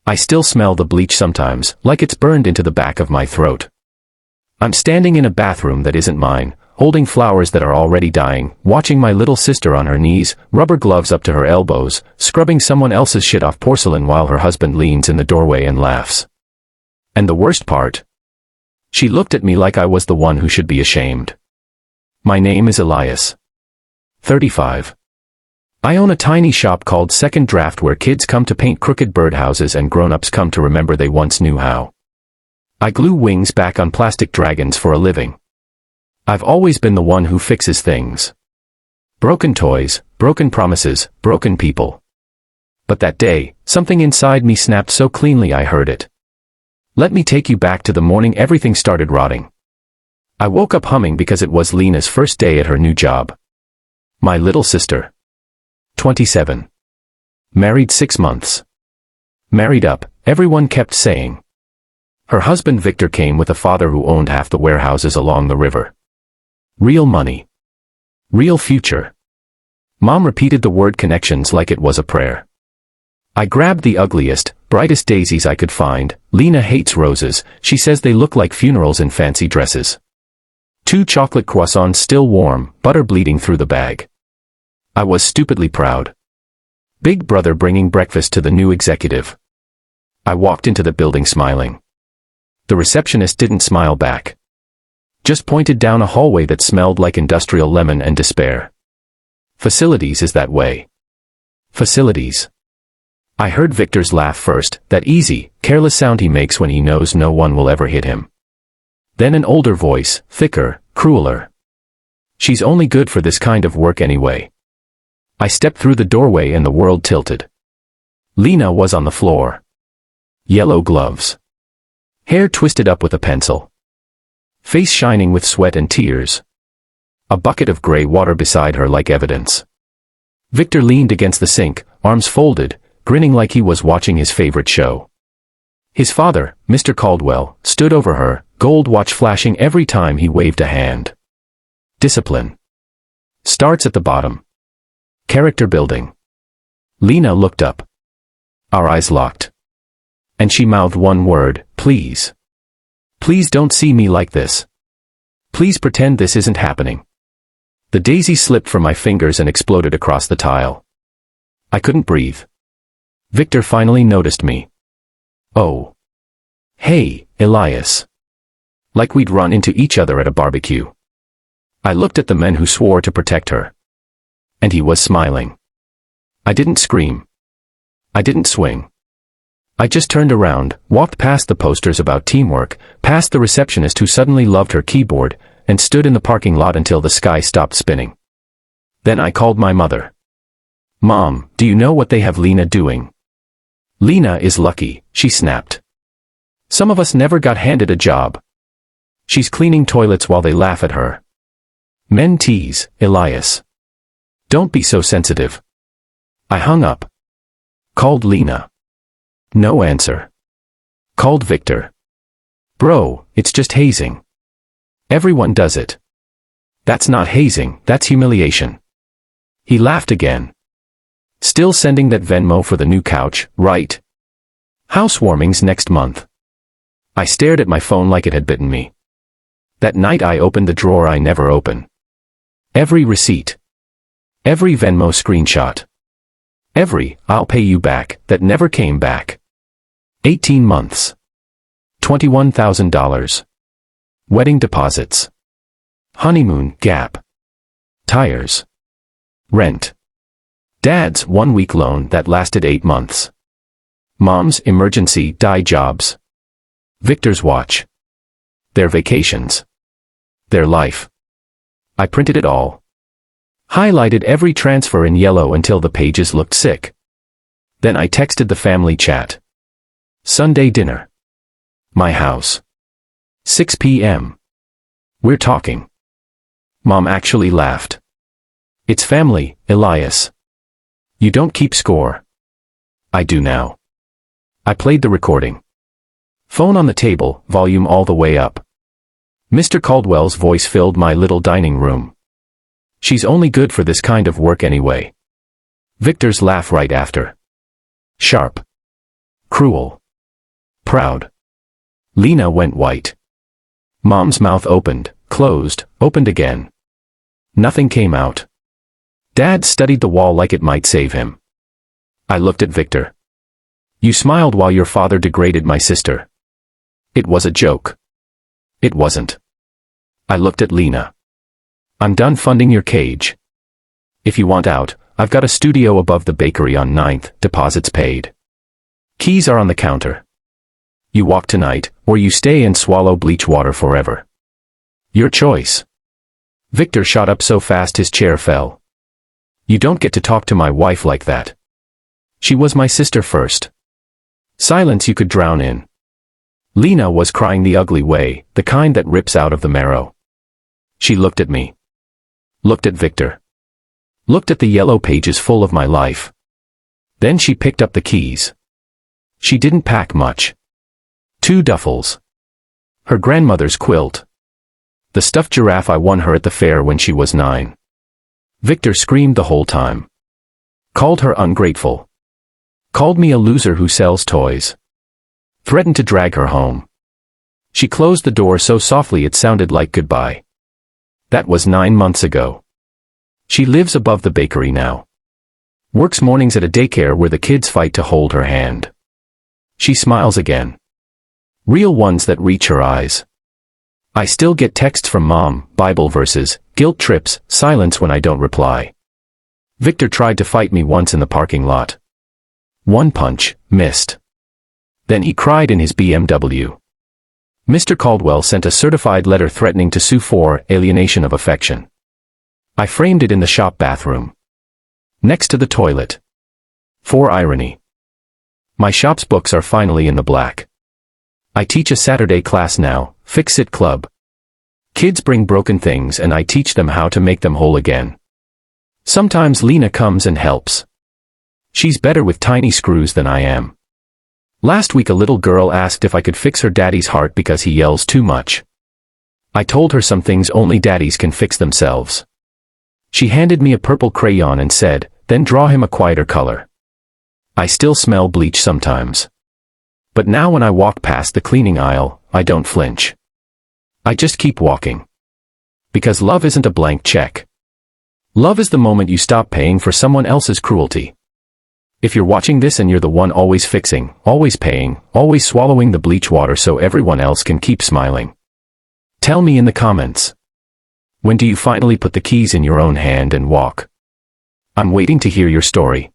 I still smell the bleach sometimes, like it's burned into the back of my throat. I'm standing in a bathroom that isn't mine, holding flowers that are already dying, watching my little sister on her knees, rubber gloves up to her elbows, scrubbing someone else's shit off porcelain while her husband leans in the doorway and laughs. And the worst part? She looked at me like I was the one who should be ashamed. My name is Elias. 35. I own a tiny shop called Second Draft where kids come to paint crooked birdhouses and grown-ups come to remember they once knew how. I glue wings back on plastic dragons for a living. I've always been the one who fixes things. Broken toys, broken promises, broken people. But that day, something inside me snapped so cleanly I heard it. Let me take you back to the morning everything started rotting. I woke up humming because it was Lena's first day at her new job. My little sister. 27. Married 6 months. Married up, everyone kept saying. Her husband Victor came with a father who owned half the warehouses along the river. Real money. Real future. Mom repeated the word connections like it was a prayer. I grabbed the ugliest, brightest daisies I could find. Lena hates roses, she says they look like funerals in fancy dresses. 2 chocolate croissants still warm, butter bleeding through the bag. I was stupidly proud. Big brother bringing breakfast to the new executive. I walked into the building smiling. The receptionist didn't smile back. Just pointed down a hallway that smelled like industrial lemon and despair. Facilities is that way. Facilities. I heard Victor's laugh first, that easy, careless sound he makes when he knows no one will ever hit him. Then an older voice, thicker, crueler. She's only good for this kind of work anyway. I stepped through the doorway and the world tilted. Lena was on the floor. Yellow gloves. Hair twisted up with a pencil. Face shining with sweat and tears. A bucket of gray water beside her like evidence. Victor leaned against the sink, arms folded, grinning like he was watching his favorite show. His father, Mr. Caldwell, stood over her, gold watch flashing every time he waved a hand. Discipline. Starts at the bottom. Character building. Lena looked up. Our eyes locked. And she mouthed one word, please. Please don't see me like this. Please pretend this isn't happening. The daisy slipped from my fingers and exploded across the tile. I couldn't breathe. Victor finally noticed me. Oh. Hey, Elias. Like we'd run into each other at a barbecue. I looked at the men who swore to protect her. And he was smiling. I didn't scream. I didn't swing. I just turned around, walked past the posters about teamwork, past the receptionist who suddenly loved her keyboard, and stood in the parking lot until the sky stopped spinning. Then I called my mother. Mom, do you know what they have Lena doing? Lena is lucky, she snapped. Some of us never got handed a job. She's cleaning toilets while they laugh at her. Men tease, Elias. Don't be so sensitive. I hung up. Called Lena. No answer. Called Victor. Bro, it's just hazing. Everyone does it. That's not hazing, that's humiliation. He laughed again. Still sending that Venmo for the new couch, right? Housewarming's next month. I stared at my phone like it had bitten me. That night I opened the drawer I never open. Every receipt. Every Venmo screenshot. Every, I'll pay you back, that never came back. 18 months. $21,000. Wedding deposits. Honeymoon, Gap. Tires. Rent. Dad's 1-week loan that lasted 8 months. Mom's emergency dye jobs. Victor's watch. Their vacations. Their life. I printed it all. Highlighted every transfer in yellow until the pages looked sick. Then I texted the family chat. Sunday dinner. My house. 6 p.m. We're talking. Mom actually laughed. It's family, Elias. You don't keep score. I do now. I played the recording. Phone on the table, volume all the way up. Mr. Caldwell's voice filled my little dining room. She's only good for this kind of work anyway. Victor's laugh right after. Sharp. Cruel. Proud. Lena went white. Mom's mouth opened, closed, opened again. Nothing came out. Dad studied the wall like it might save him. I looked at Victor. You smiled while your father degraded my sister. It was a joke. It wasn't. I looked at Lena. I'm done funding your cage. If you want out, I've got a studio above the bakery on 9th, deposits paid. Keys are on the counter. You walk tonight, or you stay and swallow bleach water forever. Your choice. Victor shot up so fast his chair fell. You don't get to talk to my wife like that. She was my sister first. Silence you could drown in. Lena was crying the ugly way, the kind that rips out of the marrow. She looked at me. Looked at Victor. Looked at the yellow pages full of my life. Then she picked up the keys. She didn't pack much. 2 duffels. Her grandmother's quilt. The stuffed giraffe I won her at the fair when she was 9. Victor screamed the whole time. Called her ungrateful. Called me a loser who sells toys. Threatened to drag her home. She closed the door so softly it sounded like goodbye. That was 9 months ago. She lives above the bakery now. Works mornings at a daycare where the kids fight to hold her hand. She smiles again. Real ones that reach her eyes. I still get texts from Mom, Bible verses, guilt trips, silence when I don't reply. Victor tried to fight me once in the parking lot. 1 punch, missed. Then he cried in his BMW. Mr. Caldwell sent a certified letter threatening to sue for alienation of affection. I framed it in the shop bathroom. Next to the toilet. For irony. My shop's books are finally in the black. I teach a Saturday class now, Fix-It Club. Kids bring broken things and I teach them how to make them whole again. Sometimes Lena comes and helps. She's better with tiny screws than I am. Last week a little girl asked if I could fix her daddy's heart because he yells too much. I told her some things only daddies can fix themselves. She handed me a purple crayon and said, then draw him a quieter color. I still smell bleach sometimes. But now when I walk past the cleaning aisle, I don't flinch. I just keep walking. Because love isn't a blank check. Love is the moment you stop paying for someone else's cruelty. If you're watching this and you're the one always fixing, always paying, always swallowing the bleach water so everyone else can keep smiling, tell me in the comments. When do you finally put the keys in your own hand and walk? I'm waiting to hear your story.